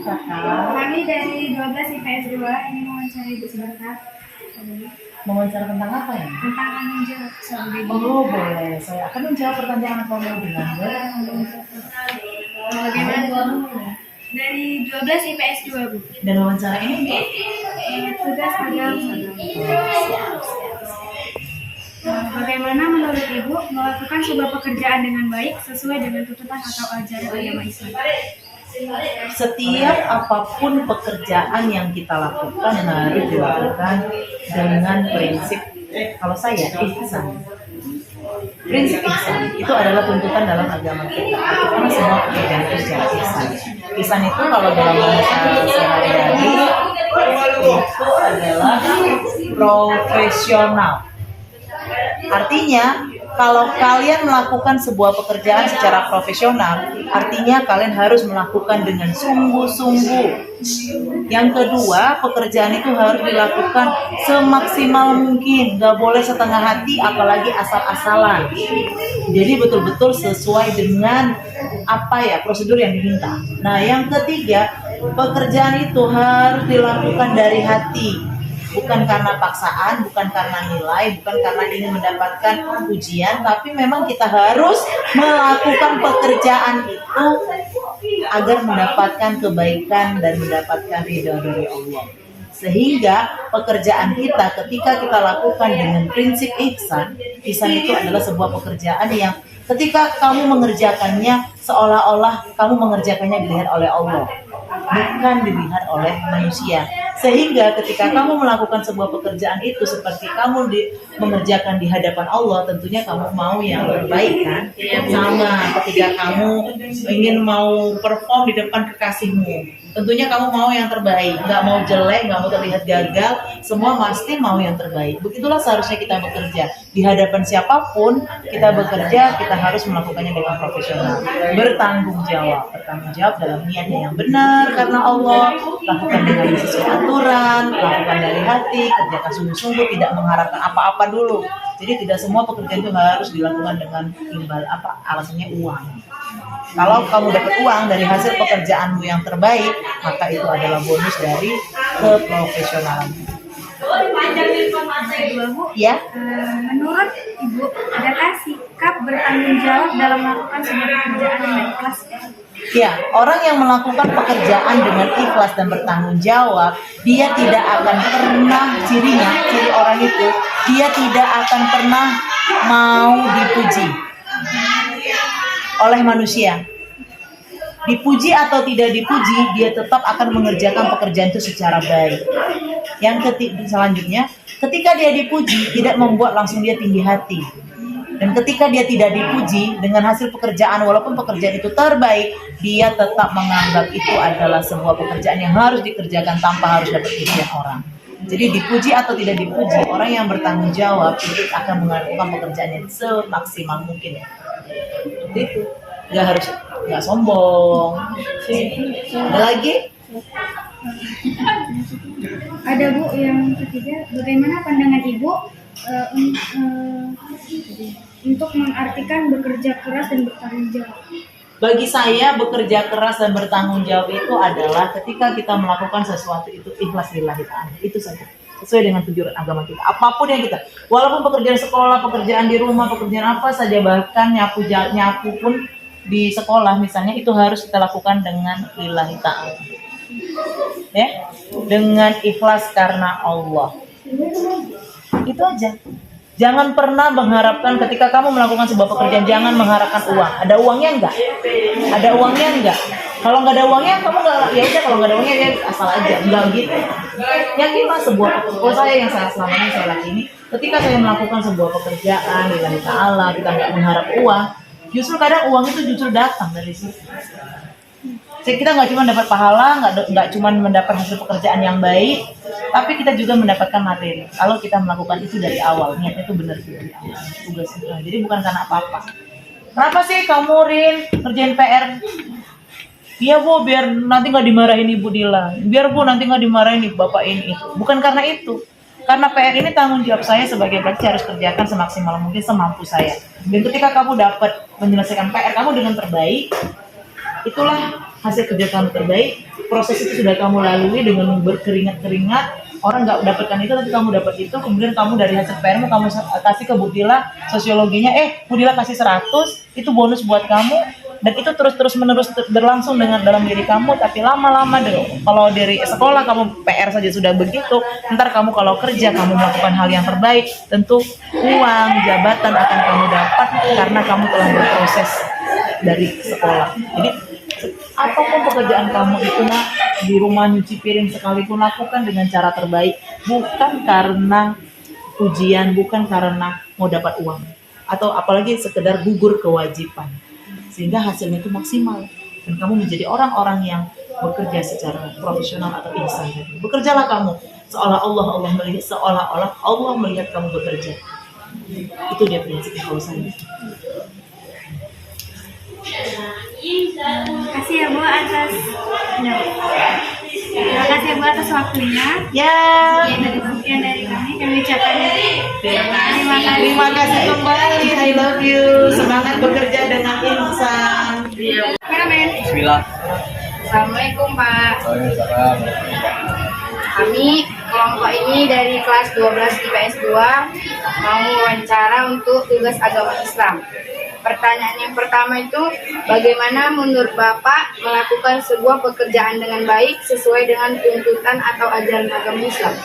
kakak? Kami dari 12 IPS 2 ini mau mencari ibu sebentar. Mewawancara tentang apa ya? Tentang tanggung jawab soal baby. Oh boleh, saya akan menjawab pertanyaan kamu dengan Bagaimana? Dari 12 IPS 2 Bu. dan wawancara ini Tugas agama. Bagaimana menurut Ibu melakukan sebuah pekerjaan dengan baik sesuai dengan tuntutan atau ajaran agama Islam? setiap apapun pekerjaan yang kita lakukan harus dilakukan dengan prinsip, kalau saya, ihsan. Prinsip ihsan itu adalah tuntutan dalam agama kita. Karena semua pekerjaan itu secara ihsan. Ihsan itu kalau dalam bahasa sehari-hari itu adalah profesional. Artinya, kalau kalian melakukan sebuah pekerjaan secara profesional, artinya kalian harus melakukan dengan sungguh-sungguh. Yang kedua, pekerjaan itu harus dilakukan semaksimal mungkin, nggak boleh setengah hati, apalagi asal-asalan. Jadi betul-betul sesuai dengan prosedur yang diminta. Nah, yang ketiga, pekerjaan itu harus dilakukan dari hati. Bukan karena paksaan, bukan karena nilai, bukan karena ingin mendapatkan pujian, tapi memang kita harus melakukan pekerjaan itu agar mendapatkan kebaikan dan mendapatkan ridha dari Allah. Sehingga pekerjaan kita ketika kita lakukan dengan prinsip ihsan, ihsan itu adalah sebuah pekerjaan yang ketika kamu mengerjakannya seolah-olah kamu mengerjakannya dilihat oleh Allah, bukan dilihat oleh manusia. Sehingga ketika kamu melakukan sebuah pekerjaan itu seperti kamu mengerjakan di hadapan Allah, tentunya kamu mau yang terbaik kan? Sama ketika kamu ingin mau perform di depan kekasihmu, tentunya kamu mau yang terbaik, nggak mau jelek, nggak mau terlihat gagal, semua pasti mau yang terbaik. Begitulah seharusnya kita bekerja. Di hadapan siapapun kita bekerja, kita harus melakukannya dengan profesional, bertanggung jawab dalam niatnya yang benar karena Allah, lakukan dengan sesuai aturan, lakukan dari hati, kerjakan sungguh-sungguh, tidak mengharapkan apa-apa dulu. Jadi tidak semua pekerjaan itu harus dilakukan dengan imbal alasannya uang. Kalau kamu dapat uang dari hasil pekerjaanmu yang terbaik, maka itu adalah bonus dari keprofesionalan. Ya. Menurut Ibu, adakah sikap bertanggung jawab dalam melakukan sebuah pekerjaan dengan ikhlas? Ya, orang yang melakukan pekerjaan dengan ikhlas dan bertanggung jawab, dia tidak akan pernah ciri orang itu, dia tidak akan pernah mau dipuji oleh manusia. Dipuji atau tidak dipuji, dia tetap akan mengerjakan pekerjaan itu secara baik. Yang selanjutnya, ketika dia dipuji, tidak membuat langsung dia tinggi hati. Dan ketika dia tidak dipuji dengan hasil pekerjaan, walaupun pekerjaan itu terbaik, dia tetap menganggap itu adalah sebuah pekerjaan yang harus dikerjakan tanpa harus dapat pujian orang. Jadi dipuji atau tidak dipuji, orang yang bertanggung jawab itu akan melakukan pekerjaannya semaksimal mungkin. Seperti itu. Nggak sombong. Ada lagi? Ada Bu, yang ketiga, bagaimana pandangan Ibu untuk mengartikan bekerja keras dan bertanggung jawab? Bagi saya, bekerja keras dan bertanggung jawab itu adalah ketika kita melakukan sesuatu itu ikhlas lillahi ta'ala. Itu saja. Sesuai dengan tujuan agama kita. Apapun yang kita, walaupun pekerjaan sekolah, pekerjaan di rumah, pekerjaan apa saja, bahkan nyapu pun di sekolah misalnya, itu harus kita lakukan dengan lillahi ta'ala. Ya, dengan ikhlas karena Allah. Itu aja. Jangan pernah mengharapkan ketika kamu melakukan sebuah pekerjaan, jangan mengharapkan uang. Ada uangnya enggak? Ada uangnya enggak? Kalau nggak ada uangnya, kamu nggak, ya udah, kalau nggak ada uangnya ya asal aja, enggak gitu. Yakinlah sebuah pekerjaan saya yang selama ini saya lakini, ketika saya melakukan sebuah pekerjaan lillahi ta'ala, kita nggak mengharap uang, justru kadang uang itu justru datang dari situ. Kita nggak cuma dapat pahala, nggak cuma mendapat hasil pekerjaan yang baik, tapi kita juga mendapatkan materi. Kalau kita melakukan itu dari awal, niatnya itu benar dari awal. Tugas itu. Jadi bukan karena apa-apa. Kenapa sih kamu Rin ngerjain PR? Iya Bu, biar nanti nggak dimarahin Ibu Dila. Biar Bu nanti nggak dimarahin Bapak ini itu. Bukan karena itu. Karena PR ini tanggung jawab saya sebagai pelajar, harus kerjakan semaksimal mungkin semampu saya. Dan ketika kamu dapat menyelesaikan PR kamu dengan terbaik, itulah hasil kerja kamu terbaik, proses itu sudah kamu lalui dengan berkeringat-keringat, orang nggak dapatkan itu tapi kamu dapat itu, kemudian kamu dari hasil PR kamu kasih ke Bu Dila sosiologinya, Bu Dila kasih 100, itu bonus buat kamu, dan itu terus menerus berlangsung dengan dalam diri kamu. Tapi lama-lama kalau dari sekolah kamu PR saja sudah begitu, ntar kamu kalau kerja kamu melakukan hal yang terbaik, tentu uang jabatan akan kamu dapat karena kamu telah berproses dari sekolah. Jadi apapun pekerjaan kamu itu nak, di rumah nyuci piring sekalipun, lakukan dengan cara terbaik, bukan karena ujian, bukan karena mau dapat uang, atau apalagi sekedar gugur kewajiban, sehingga hasilnya itu maksimal dan kamu menjadi orang-orang yang bekerja secara profesional atau insan. Bekerjalah kamu seolah-olah Allah melihat kamu bekerja. Itu dia prinsipnya kalau saya. Terima kasih ya Bu atas terima kasih ya Bu atas waktunya. Ya. Yang dari kami ucapkan terima kasih. Terima kasih kembali. I love you. Semangat bekerja dengan insan. Kameramen. Bismillah. Assalamualaikum Pak. Waalaikumsalam. Kami kelompok ini dari kelas 12 IPS 2 mau wawancara untuk tugas agama Islam. Pertanyaan yang pertama itu, bagaimana menurut Bapak melakukan sebuah pekerjaan dengan baik sesuai dengan tuntutan atau ajaran agama Islam?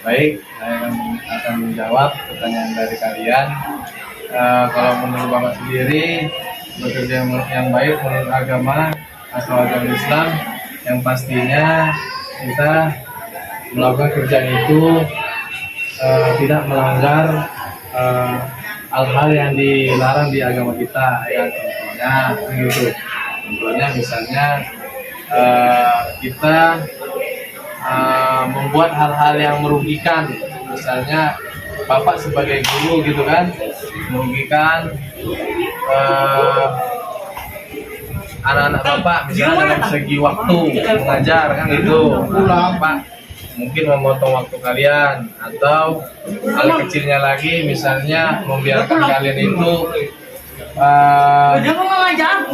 Baik, saya akan menjawab pertanyaan dari kalian. Kalau menurut Bapak sendiri, bekerja yang baik menurut agama atau agama Islam, yang pastinya kita melakukan kerjaan itu tidak melanggar hal-hal yang dilarang di agama kita, ya contohnya misalnya kita membuat hal-hal yang merugikan, misalnya Bapak sebagai guru gitu kan, merugikan anak-anak Bapak misalnya dalam segi waktu mengajar kan gitu, Bapak mungkin memotong waktu kalian, atau hal kecilnya lagi misalnya membiarkan kalian itu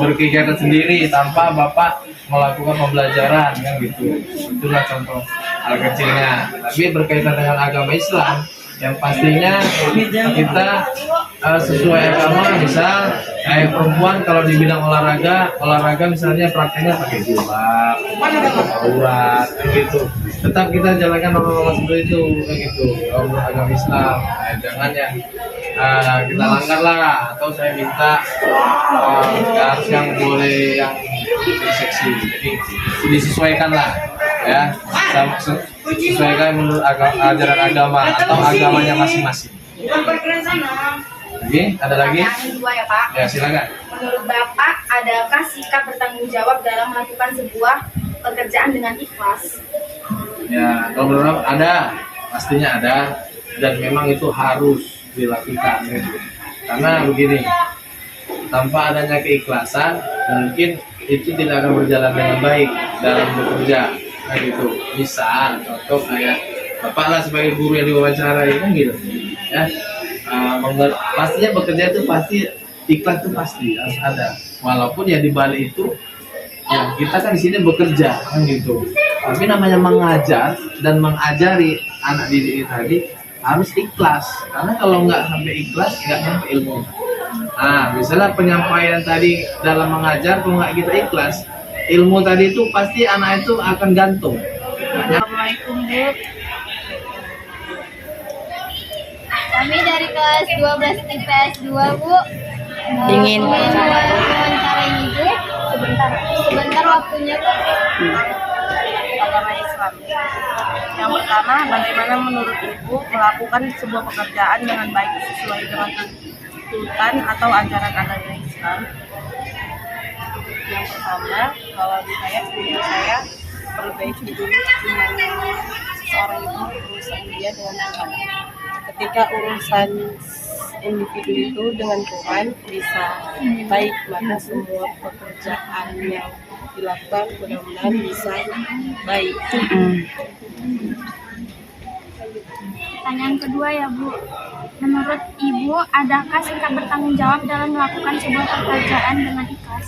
berkegiatan sendiri tanpa Bapak melakukan pembelajaran kan gitu. Itulah contoh hal kecilnya. Tapi berkaitan dengan agama Islam, yang pastinya kita sesuai agama, misal kayak perempuan kalau di bidang olahraga misalnya prakteknya pakai jilbab, aurat, gitu. Tetap kita jalankan norma-norma seperti itu, kayak gitu. Kalau agama Islam, jangan yang kita langgar lah, atau saya minta harus yang boleh yang seksi. Jadi disesuaikan lah, ya, sesuaikan menurut ajaran agama atau agamanya masing-masing. Oke, ada lagi? Pertanyaan kedua ya Pak. Ya, silakan. Menurut Bapak, adakah sikap bertanggung jawab dalam melakukan sebuah pekerjaan dengan ikhlas? Ya, kalau menurut ada, pastinya ada, dan memang itu harus dilakukan gitu. Karena begini, tanpa adanya keikhlasan, mungkin itu tidak akan berjalan dengan baik dalam bekerja, kayak gitu. Misal, contoh kayak Bapak lah sebagai guru yang diwawancarai kan gitu, ya. Pastinya bekerja itu pasti ikhlas, itu pasti harus ada. Walaupun ya di balik itu, ya kita kan di sini bekerja kan gitu. Tapi namanya mengajar dan mengajari anak didik tadi harus ikhlas. Karena kalau nggak sampai ikhlas, nggak sampai ilmu. Nah, misalnya penyampaian tadi dalam mengajar, kalau nggak kita ikhlas, ilmu tadi itu pasti anak itu akan gantung. Assalamualaikum Bu. Kami dari kelas 12 IPS 2 Bu. Ingin wawancara Ibu sebentar waktunya Bu. agama Islam. Yang pertama, bagaimana menurut Ibu melakukan sebuah pekerjaan dengan baik sesuai dengan tuntutan atau ajaran agama Islam? Yang pertama, kalau di saya perbaiki dulu dengan seorang ibu urusan dia dengan Tuhan. Ketika urusan individu itu dengan Tuhan bisa baik, maka semua pekerjaan yang dilakukan mudah-mudahan bisa baik. Pertanyaan kedua ya Bu. Menurut Ibu, adakah sikap bertanggung jawab dalam melakukan sebuah pekerjaan dengan ikhlas?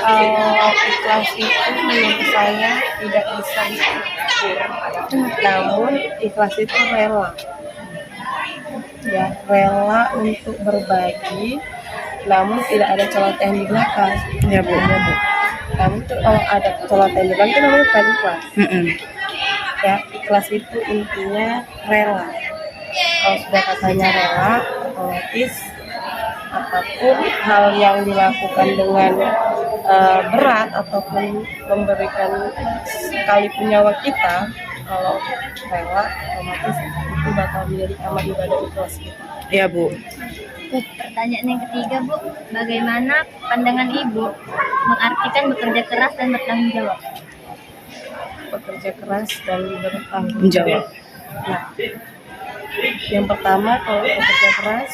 Kalau ikhlas itu menurut saya tidak bisa diukur, namun ikhlas itu rela, ya rela untuk berbagi, namun tidak ada celoteh di belakang. Ya Bu. Ya, Bu. Namun tuh kalau ada celoteh di belakang itu namanya bukan ikhlas. Ya, ikhlas itu intinya rela. Kalau sudah katanya rela, otomatis apapun hal yang dilakukan dengan berat ataupun memberikan sekalipun nyawa kita, kalau rela otomatis itu bakal menjadi amal ibadah ikhlas kita. Ya Bu. Pertanyaan yang ketiga, Bu, bagaimana pandangan Ibu mengartikan bekerja keras dan bertanggung jawab? Bekerja keras dan bertanggung jawab. Nah, yang pertama kalau bekerja keras,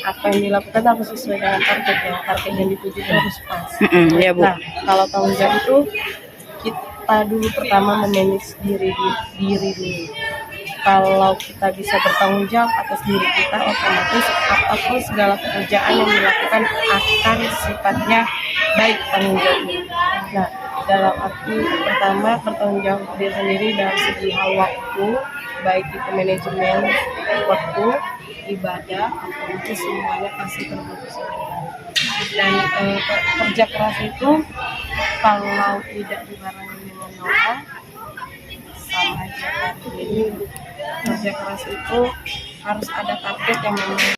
apa yang dilakukan harus sesuai dengan targetnya. Target yang dituju itu harus pas. Ya Bu. Nah, kalau tanggung jawab itu kita dulu pertama memanage diri dulu. Kalau kita bisa bertanggung jawab atas diri kita, otomatis apapun segala pekerjaan yang dilakukan akan sifatnya baik tanggung jawabnya. Nah, dalam arti pertama bertanggung jawab diri sendiri dalam segi hal waktu, baik itu manajemen waktu, ibadah, otomatis semuanya pasti terfokus. Dan kerja keras itu kalau tidak dibarengi dengan doa sama aja kan. Jadi kerja keras itu harus ada target yang memang